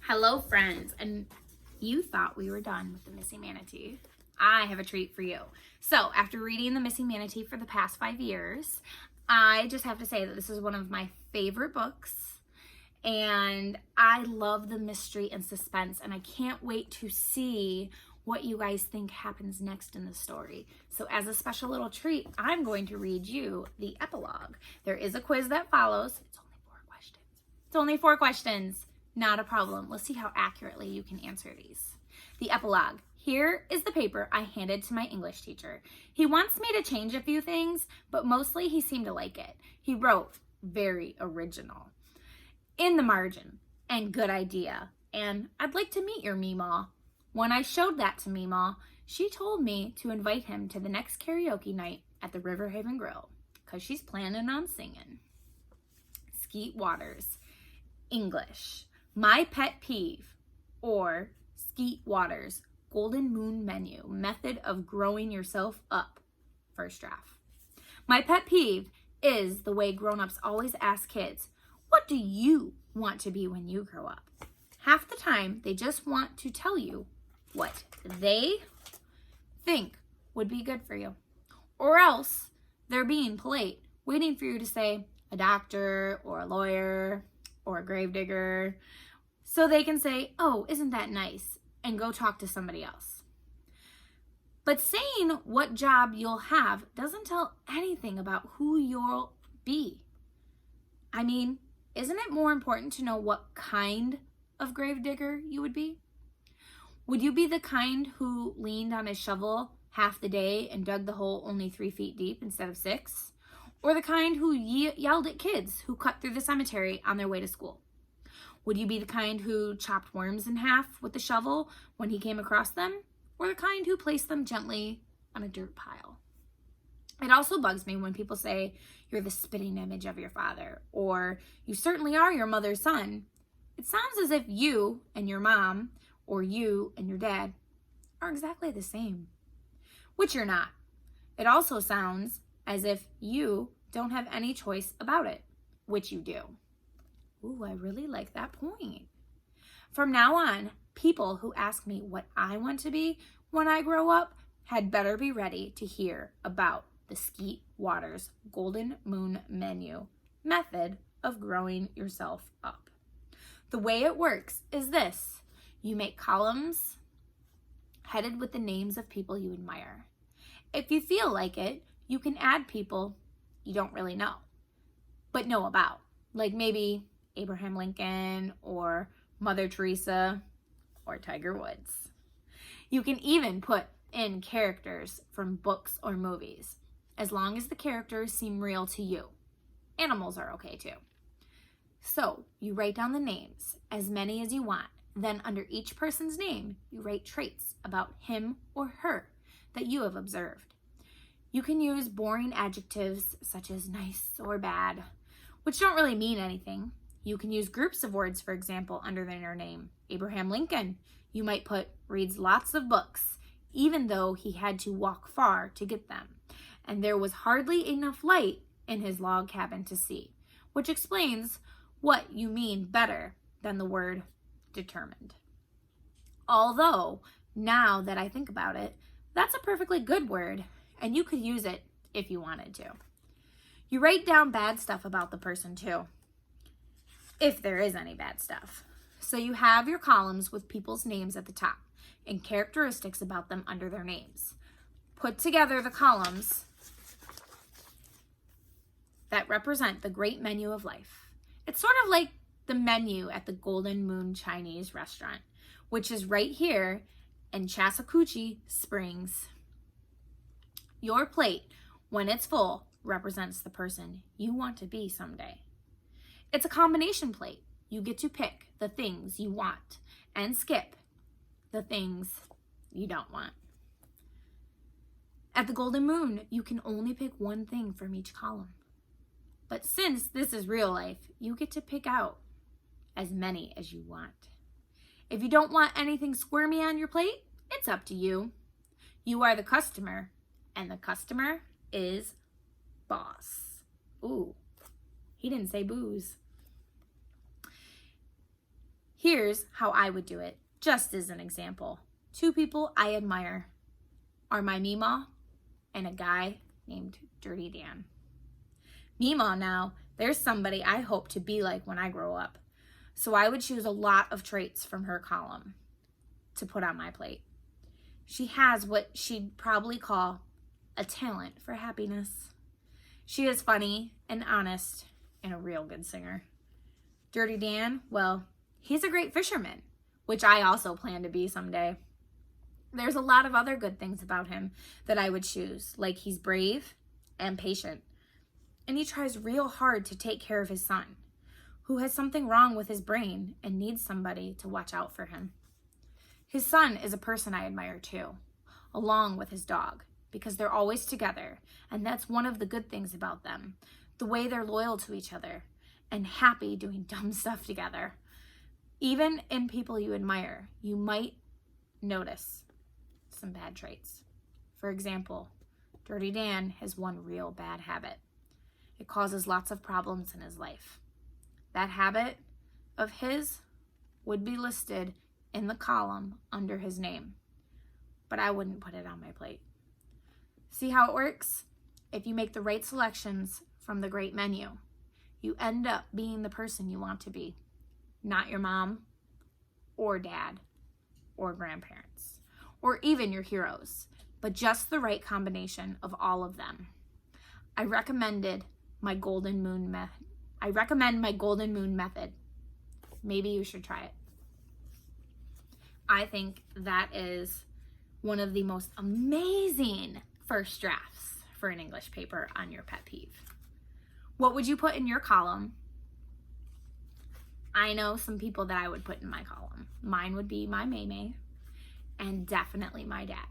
Hello, friends, and you thought we were done with the Missing Manatee. I have a treat for you. So, after reading the Missing Manatee for the past 5 years, I just have to say that this is one of my favorite books, and I love the mystery and suspense, and I can't wait to see what you guys think happens next in the story. So as a special little treat, I'm going to read you the epilogue. There is a quiz that follows. It's only 4 questions. It's only 4 questions. Not a problem. Let's see how accurately you can answer these. The epilogue. Here is the paper I handed to my English teacher. He wants me to change a few things, but mostly he seemed to like it. He wrote, very original. In the margin, and good idea, and I'd like to meet your Meemaw. When I showed that to Meemaw, she told me to invite him to the next karaoke night at the River Haven Grill, because she's planning on singing. Skeet Waters. English. My pet peeve, or Skeet Waters, Golden Moon Menu, Method of Growing Yourself Up. First draft. My pet peeve is the way grown-ups always ask kids, what do you want to be when you grow up? Half the time, they just want to tell you what they think would be good for you. Or else, they're being polite, waiting for you to say a doctor or a lawyer or a gravedigger, so they can say, oh, isn't that nice, and go talk to somebody else. But saying what job you'll have doesn't tell anything about who you'll be. I mean, isn't it more important to know what kind of gravedigger you would be? Would you be the kind who leaned on his shovel half the day and dug the hole only 3 feet deep instead of 6? Or the kind who yelled at kids who cut through the cemetery on their way to school? Would you be the kind who chopped worms in half with the shovel when he came across them? Or the kind who placed them gently on a dirt pile? It also bugs me when people say you're the spitting image of your father, or you certainly are your mother's son. It sounds as if you and your mom, or you and your dad, are exactly the same, which you're not. It also sounds as if you don't have any choice about it, which you do. Ooh, I really like that point. From now on, people who ask me what I want to be when I grow up had better be ready to hear about the Skeet Waters Golden Moon Menu, Method of Growing Yourself Up. The way it works is this. You make columns headed with the names of people you admire. If you feel like it, you can add people you don't really know, but know about, like maybe Abraham Lincoln or Mother Teresa or Tiger Woods. You can even put in characters from books or movies, as long as the characters seem real to you. Animals are okay too. So you write down the names, as many as you want. Then under each person's name, you write traits about him or her that you have observed. You can use boring adjectives such as nice or bad, which don't really mean anything. You can use groups of words, for example, under their name. Abraham Lincoln, you might put, reads lots of books, even though he had to walk far to get them. And there was hardly enough light in his log cabin to see, which explains what you mean better than the word determined. Although, now that I think about it, that's a perfectly good word, and you could use it if you wanted to. You write down bad stuff about the person too, if there is any bad stuff. So you have your columns with people's names at the top and characteristics about them under their names. Put together the columns that represent the great menu of life. It's sort of like the menu at the Golden Moon Chinese restaurant, which is right here in Chattahoochee Springs. Your plate, when it's full, represents the person you want to be someday. It's a combination plate. You get to pick the things you want and skip the things you don't want. At the Golden Moon, you can only pick one thing from each column. But since this is real life, you get to pick out as many as you want. If you don't want anything squirmy on your plate, it's up to you. You are the customer, and the customer is boss. Ooh, he didn't say booze. Here's how I would do it, just as an example. 2 people I admire are my Meemaw and a guy named Dirty Dan. Meemaw now, there's somebody I hope to be like when I grow up. So I would choose a lot of traits from her column to put on my plate. She has what she'd probably call a talent for happiness. She is funny and honest and a real good singer. Dirty Dan, well, he's a great fisherman, which I also plan to be someday. There's a lot of other good things about him that I would choose, like he's brave and patient. And he tries real hard to take care of his son, who has something wrong with his brain and needs somebody to watch out for him. His son is a person I admire too, along with his dog, because they're always together, and that's one of the good things about them, the way they're loyal to each other and happy doing dumb stuff together. Even in people you admire, you might notice some bad traits. For example, Dirty Dan has one real bad habit. It causes lots of problems in his life. That habit of his would be listed in the column under his name, but I wouldn't put it on my plate. See how it works? If you make the right selections from the great menu, you end up being the person you want to be, not your mom or dad or grandparents or even your heroes, but just the right combination of all of them. I recommend my golden moon method. Maybe you should try it. I think that is one of the most amazing first drafts for an English paper on your pet peeve. What would you put in your column? I know some people that I would put in my column. Mine would be my Maymay and definitely my dad.